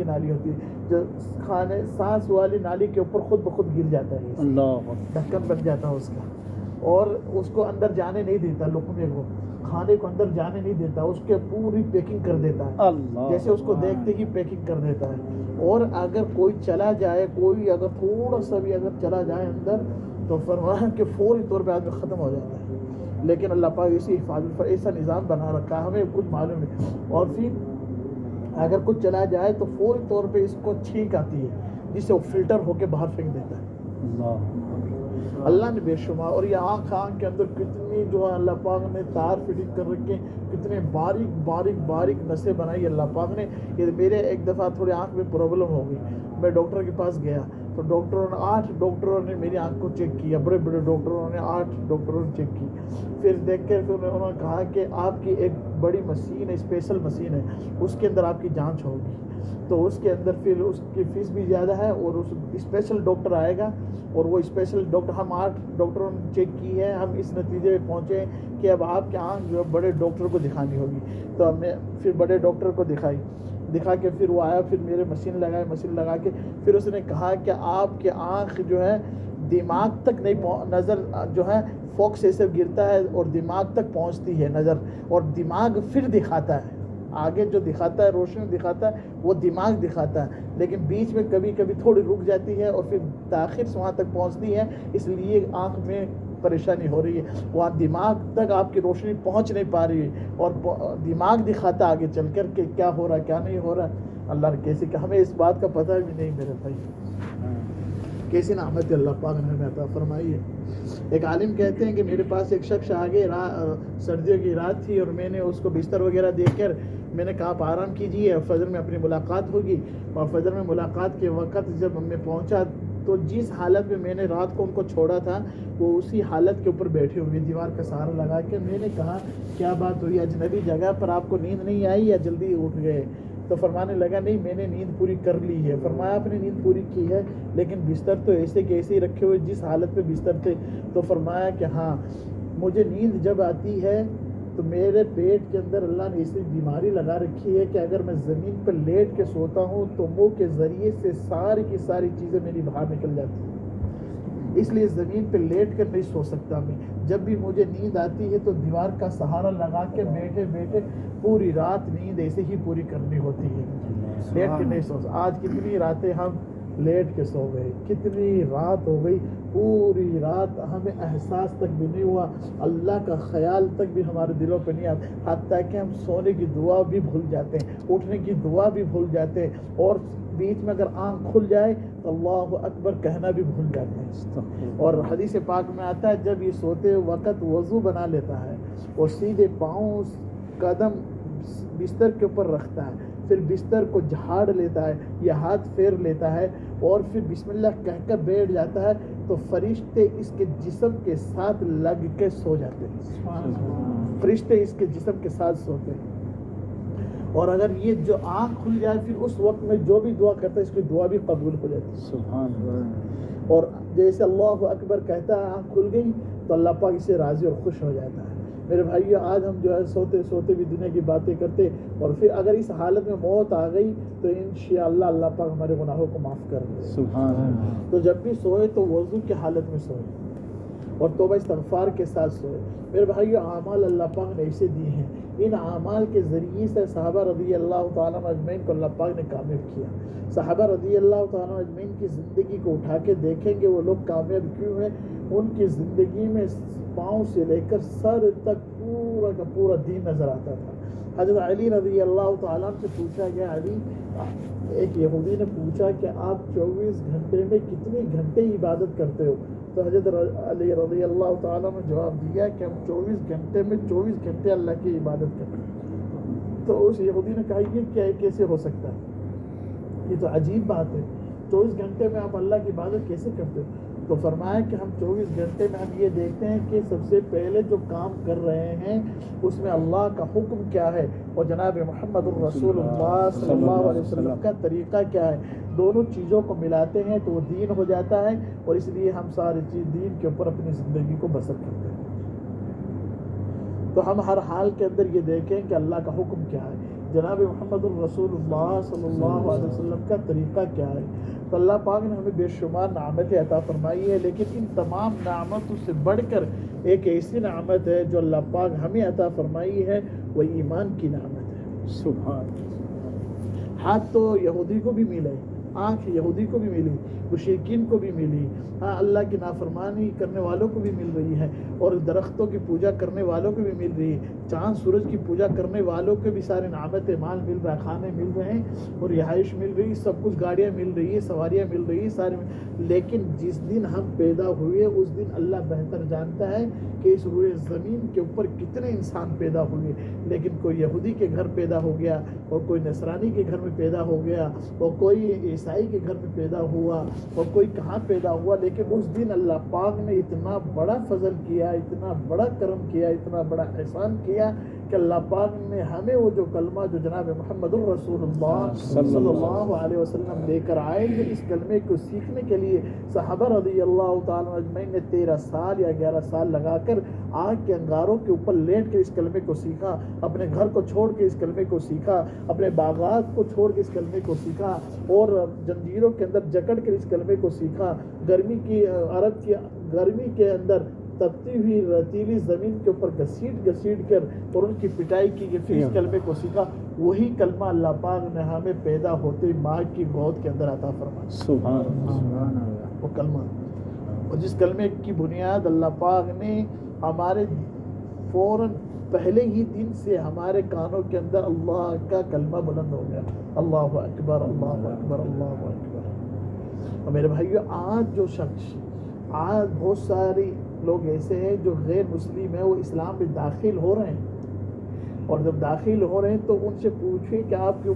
نالی ہوتی ہے جو کھانے سانس والی نالی کے اوپر خود بخود گر جاتا ہے, اللہ ڈھکن بن جاتا ہے اس کا, اور اس کو اندر جانے نہیں دیتا, لقمے کو کھانے کو اندر جانے نہیں دیتا, اس کے پوری پیکنگ کر دیتا ہے, اللہ جیسے اس کو دیکھتے ہی پیکنگ کر دیتا ہے. اور اگر کوئی چلا جائے, کوئی اگر تھوڑا سا بھی اگر چلا جائے اندر, تو فرمایا کہ فوری طور پہ آدمی ختم ہو جاتا ہے. لیکن اللہ پاک اسی حفاظت پر ایسا نظام بنا رکھا ہے, ہمیں کچھ معلوم ہے. اور پھر اگر کچھ چلا جائے تو فوری طور پہ اس کو چھینک آتی ہے, جس سے وہ فلٹر ہو کے باہر پھینک دیتا ہے. اللہ نے بے شمار, اور یہ آنکھ کے اندر کتنی جو ہے اللہ پاک نے تار فٹنگ کر رکھے, کتنے باریک باریک باریک نسیں بنائی اللہ پاک نے. یہ میرے ایک دفعہ تھوڑی آنکھ میں پرابلم ہو گئی, میں ڈاکٹر کے پاس گیا تو ڈاکٹروں نے 8 ڈاکٹروں نے میری آنکھ کو چیک کیا, بڑے بڑے ڈاکٹروں نے 8 ڈاکٹروں نے چیک کی. پھر دیکھ کے پھر انہوں نے کہا کہ آپ کی ایک بڑی مشین ہے, اسپیشل مشین ہے, اس کے اندر آپ کی جانچ ہوگی. تو اس کے اندر پھر اس کی فیس بھی زیادہ ہے, اور اس اسپیشل ڈاکٹر آئے گا, اور وہ اسپیشل ڈاکٹر, ہم 8 ڈاکٹروں نے چیک کی ہے, ہم اس نتیجے پہ پہنچے کہ اب آپ کی آنکھ جو ہے بڑے ڈاکٹر کو دکھانی ہوگی. تو ہم نے پھر بڑے ڈاکٹر کو دکھا کے پھر وہ آیا, پھر میرے مشین لگا کے پھر اس نے کہا کہ آپ کی آنکھ جو ہے دماغ تک نہیں نظر جو ہے فوکس ایسے گرتا ہے اور دماغ تک پہنچتی ہے نظر, اور دماغ پھر دکھاتا ہے, آگے جو دکھاتا ہے روشنی دکھاتا ہے وہ دماغ دکھاتا ہے, لیکن بیچ میں کبھی کبھی تھوڑی رک جاتی ہے اور پھر تاخیر سے وہاں تک پہنچتی ہے, اس لیے آنکھ میں پریشانی ہو رہی ہے. وہاں دماغ تک آپ کی روشنی پہنچ نہیں پا رہی ہے, اور دماغ دکھاتا آگے چل کر کہ کیا ہو رہا ہے کیا نہیں ہو رہا. اللہ نے کیسے کہ ہمیں اس بات کا پتہ بھی نہیں میرے بھائی, کیسی نعمت اللہ پاک نے ہمیں عطا فرمائی ہے. ایک عالم کہتے ہیں کہ میرے پاس ایک شخص آگے سردیوں کی رات تھی, اور میں نے اس کو بستر وغیرہ دیکھ کر میں نے کہا آپ آرام کیجیے, فجر میں اپنی ملاقات ہوگی. اور فجر میں ملاقات کے وقت جب میں پہنچا تو جس حالت میں نے رات کو ان کو چھوڑا تھا وہ اسی حالت کے اوپر بیٹھے ہوئے دیوار کا سہارا لگا کے. میں نے کہا کیا بات ہوئی, اجنبی جگہ پر آپ کو نیند نہیں آئی یا جلدی اٹھ گئے؟ تو فرمانے لگا نہیں میں نے نیند پوری کر لی ہے. فرمایا آپ نے نیند پوری کی ہے, لیکن بستر تو ایسے کے ایسے ہی رکھے ہوئے جس حالت میں بستر تھے. تو فرمایا کہ ہاں مجھے نیند جب آتی ہے تو میرے پیٹ کے اندر اللہ نے ایسی بیماری لگا رکھی ہے کہ اگر میں زمین پر لیٹ کے سوتا ہوں تو منہ کے ذریعے سے ساری کی ساری چیزیں میری باہر نکل جاتی ہیں, اس لیے زمین پہ لیٹ کر نہیں سو سکتا میں. جب بھی مجھے نیند آتی ہے تو دیوار کا سہارا لگا کے بیٹھے بیٹھے پوری رات نیند ایسے ہی پوری کرنی ہوتی ہے, لیٹ کے نہیں سو. آج کتنی راتیں ہم لیٹ کے سو گئے, کتنی رات ہو گئی, پوری رات ہمیں احساس تک بھی نہیں ہوا, اللہ کا خیال تک بھی ہمارے دلوں پہ نہیں آتا, حتیٰ کہ ہم سونے کی دعا بھی بھول جاتے ہیں, اٹھنے کی دعا بھی بھول جاتے ہیں, اور بیچ میں اگر آنکھ کھل جائے تو اللہ اکبر کہنا بھی بھول جاتے ہیں. اور حدیث پاک میں آتا ہے جب یہ سوتے وقت وضو بنا لیتا ہے اور سیدھے پاؤں قدم بستر کے اوپر رکھتا ہے, پھر بستر کو جھاڑ لیتا ہے یا ہاتھ پھیر لیتا ہے, اور پھر بسم اللہ کہہ کر بیٹھ جاتا ہے, تو فرشتے اس کے جسم کے ساتھ لگ کے سو جاتے ہیں. فرشتے اس کے جسم کے ساتھ سوتے ہیں. اور اگر یہ جو آنکھ کھل جائے پھر اس وقت میں جو بھی دعا کرتا ہے اس کی دعا بھی قبول ہو جاتی ہے. سبحان اللہ. اور جیسے اللہ اکبر کہتا ہے آنکھ کھل گئی تو اللہ پاک اسے راضی اور خوش ہو جاتا ہے. میرے بھائیو آج ہم جو ہے سوتے سوتے بھی دنیا کی باتیں کرتے, اور پھر اگر اس حالت میں موت آ گئی تو انشاءاللہ اللہ پاک ہمارے گناہوں کو معاف کر دے. سبحان اللہ. تو جب بھی سوئے تو وضو کی حالت میں سوئے اور توبہ استغفار کے ساتھ سوئے. میرے بھائیو اعمال اللہ پاک نے ایسے دیے ہیں, ان اعمال کے ذریعے سے صحابہ رضی اللہ تعالیٰ عنہ اجمعین کو اللہ پاک نے کامیاب کیا. صحابہ رضی اللہ تعالیٰ عنہ اجمعین کی زندگی کو اٹھا کے دیکھیں گے وہ لوگ کامیاب کیوں ہیں. ان کی زندگی میں پاؤں سے لے کر سر تک پورا کا پورا دین نظر آتا تھا. حضرت علی رضی اللہ تعالیٰ عنہ سے پوچھا گیا, علی ایک یہودی نے پوچھا کہ آپ 24 گھنٹے میں کتنے گھنٹے عبادت کرتے ہو؟ تو حضرت علی رضی اللہ تعالیٰ نے جواب دیا کہ ہم 24 گھنٹے میں 24 گھنٹے اللہ کی عبادت کرتے ہیں. تو اس یہودی نے کہا یہ کیا کیسے ہو سکتا ہے, یہ تو عجیب بات ہے, 24 گھنٹے میں آپ اللہ کی عبادت کیسے کرتے ہو؟ تو فرمایا کہ ہم 24 گھنٹے میں ہم یہ دیکھتے ہیں کہ سب سے پہلے جو کام کر رہے ہیں اس میں اللہ کا حکم کیا ہے اور جناب محمد الرسول اللہ صلی اللہ علیہ وسلم کا طریقہ کیا ہے. دونوں چیزوں کو ملاتے ہیں تو وہ دین ہو جاتا ہے, اور اس لیے ہم ساری چیز دین کے اوپر اپنی زندگی کو بسر کرتے ہیں. تو ہم ہر حال کے اندر یہ دیکھیں کہ اللہ کا حکم کیا ہے. جناب محمد الرسول اللہ صلی اللہ علیہ وسلم کا طریقہ کیا ہے. تو اللہ پاک نے ہمیں بے شمار نعمتیں عطا فرمائی ہے، لیکن ان تمام نعمتوں سے بڑھ کر ایک ایسی نعمت ہے جو اللہ پاک ہمیں عطا فرمائی ہے، وہ ایمان کی نعمت ہے. سبحان. ہاتھ تو یہودی کو بھی ملے، آنکھ یہودی کو بھی ملی، مشرکین کو بھی ملی، ہاں اللہ کی نافرمانی کرنے والوں کو بھی مل رہی ہے، اور درختوں کی پوجا کرنے والوں کو بھی مل رہی ہے، چاند سورج کی پوجا کرنے والوں کو بھی سارے نعمت مال مل رہا ہے، کھانے مل رہے ہیں اور رہائش مل رہی، سب کچھ گاڑیاں مل رہی ہے، سواریاں مل رہی ہے سارے. لیکن جس دن ہم پیدا ہوئے اس دن اللہ بہتر جانتا ہے کہ اس روئے زمین کے اوپر کتنے انسان پیدا ہوئے. لیکن کوئی یہودی کے گھر پیدا ہو گیا، اور کوئی نصرانی کے گھر میں پیدا ہو گیا، اور کوئی عیسائی کے گھر میں پیدا ہوا، اور کوئی کہاں پیدا ہوا. لیکن اس دن اللہ پاک نے اتنا بڑا فضل کیا، اتنا بڑا کرم کیا، اتنا بڑا احسان کیا کہ اللہ پاک نے ہمیں وہ جو کلمہ جو جناب محمد الرسول اللہ صلی اللہ علیہ وسلم لے کر آئے ہیں، اس کلمے کو سیکھنے کے لیے صحابہ رضی اللہ تعالیٰ اجمعین نے 13 سال یا 11 سال لگا کر آگ کے انگاروں کے اوپر لیٹ کے اس کلمے کو سیکھا، اپنے گھر کو چھوڑ کے اس کلمے کو سیکھا، اپنے باغات کو چھوڑ کے اس کلمے کو سیکھا، اور جنجیروں کے اندر جکڑ کر اس کلمے کو سیکھا. گرمی کی عرب کی گرمی کے اندر تپتی ہوئی ریتیلی زمین کے اوپر گھسیٹ کر اور ان کی پٹائی کی کہ پھر اس کلمے کو سیکھا. وہی کلمہ اللہ پاک نے ہمیں پیدا ہوتے ماں کی گود کے اندر عطا فرمایا. سبحان اللہ. وہ کلمہ، اور جس کلمے کی بنیاد اللہ پاک نے ہمارے فوراً پہلے ہی دن سے ہمارے کانوں کے اندر اللہ کا کلمہ بلند ہو گیا. اللہ اکبر، اللہ اکبر، اللہ اکبر. اور میرے بھائیو، آج بہت ساری لوگ ایسے ہیں جو غیر مسلم ہیں، وہ اسلام میں داخل ہو رہے ہیں، اور جب داخل ہو رہے ہیں تو ان سے پوچھیں کہ آپ کے